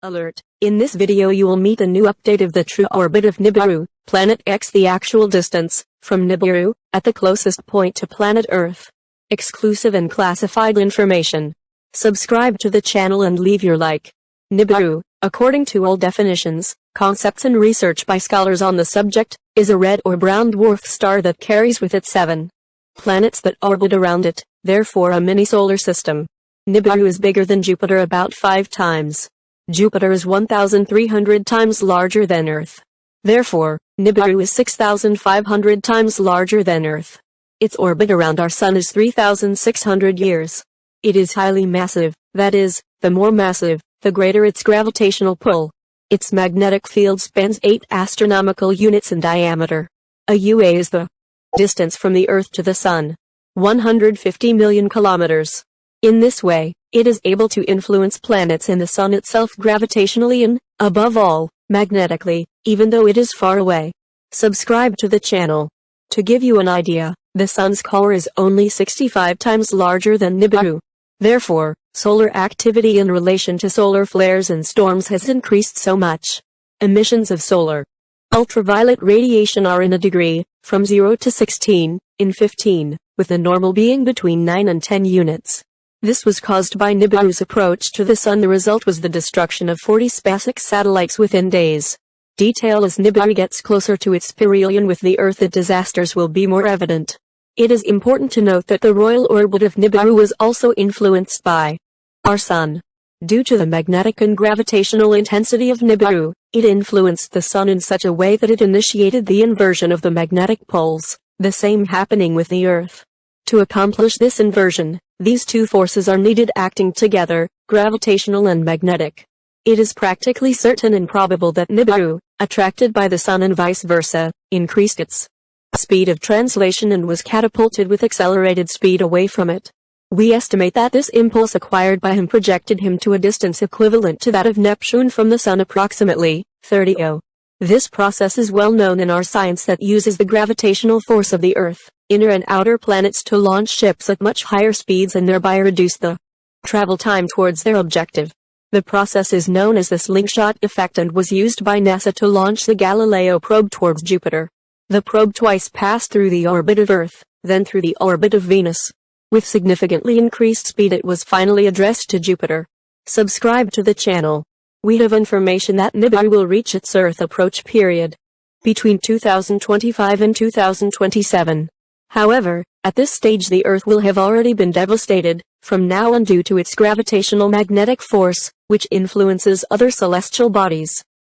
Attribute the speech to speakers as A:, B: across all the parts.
A: Alert! In this video you will meet a new update of the true orbit of Nibiru, Planet X, the actual distance from Nibiru, at the closest point to planet Earth. Exclusive and classified information. Subscribe to the channel and leave your like. Nibiru, according to all definitions, concepts and research by scholars on the subject, is a red or brown dwarf star that carries with it 7 planets that orbit around it, therefore a mini-solar system. Nibiru is bigger than Jupiter about 5 times. Jupiter is 1,300 times larger than Earth. Therefore, Nibiru is 6,500 times larger than Earth. Its orbit around our Sun is 3,600 years. It is highly massive, that is, the more massive, the greater its gravitational pull. Its magnetic field spans 8 astronomical units in diameter. A UA is the distance from the Earth to the Sun. 150 million kilometers. In this way, it is able to influence planets and the Sun itself gravitationally and, above all, magnetically, even though it is far away. Subscribe to the channel. To give you an idea, the Sun's core is only 65 times larger than Nibiru. Therefore, solar activity in relation to solar flares and storms has increased so much. Emissions of solar ultraviolet radiation are in a degree, from 0 to 16, in 15, with the normal being between 9 and 10 units. This was caused by Nibiru's approach to the Sun. The result was the destruction of 40 SpaceX satellites within days. Detail: as Nibiru gets closer to its perihelion with the Earth, the disasters will be more evident. It is important to note that the royal orbit of Nibiru was also influenced by our Sun. Due to the magnetic and gravitational intensity of Nibiru, it influenced the Sun in such a way that it initiated the inversion of the magnetic poles, the same happening with the Earth. To accomplish this inversion, these two forces are needed acting together, gravitational and magnetic. It is practically certain and probable that Nibiru, attracted by the Sun and vice versa, increased its speed of translation and was catapulted with accelerated speed away from it. We estimate that this impulse acquired by him projected him to a distance equivalent to that of Neptune from the Sun, approximately 30 O. This process is well known in our science that uses the gravitational force of the Earth, inner and outer planets, to launch ships at much higher speeds and thereby reduce the travel time towards their objective. The process is known as the slingshot effect and was used by NASA to launch the Galileo probe towards Jupiter. The probe twice passed through the orbit of Earth, then through the orbit of Venus. With significantly increased speed, it was finally addressed to Jupiter. Subscribe to the channel. We have information that Nibiru will reach its Earth approach period between 2025 and 2027. However, at this stage the Earth will have already been devastated from now on due to its gravitational magnetic force, which influences other celestial bodies.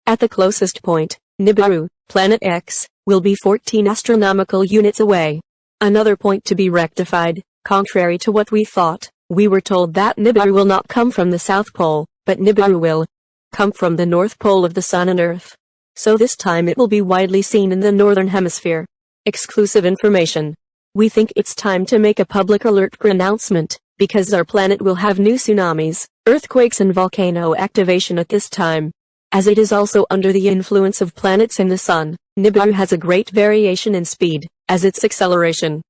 A: At the closest point, Nibiru, Planet X, will be 14 astronomical units away. Another point to be rectified: contrary to what we thought, we were told that Nibiru will not come from the South Pole, but Nibiru will come from the North Pole of the Sun and Earth. So this time it will be widely seen in the Northern Hemisphere. Exclusive information. We think it's time to make a public alert announcement, because our planet will have new tsunamis, earthquakes and volcano activation at this time. As it is also under the influence of planets and the Sun, Nibiru has a great variation in speed, as its acceleration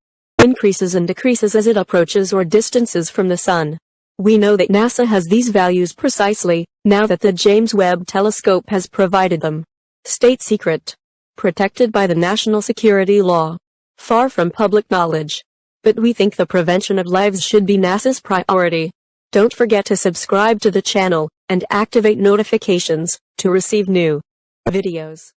A: increases and decreases as it approaches or distances from the Sun. We know that NASA has these values precisely, now that the James Webb Telescope has provided them. State secret. Protected by the national security law. Far from public knowledge. But we think the prevention of lives should be NASA's priority. Don't forget to subscribe to the channel, and activate notifications, to receive new videos.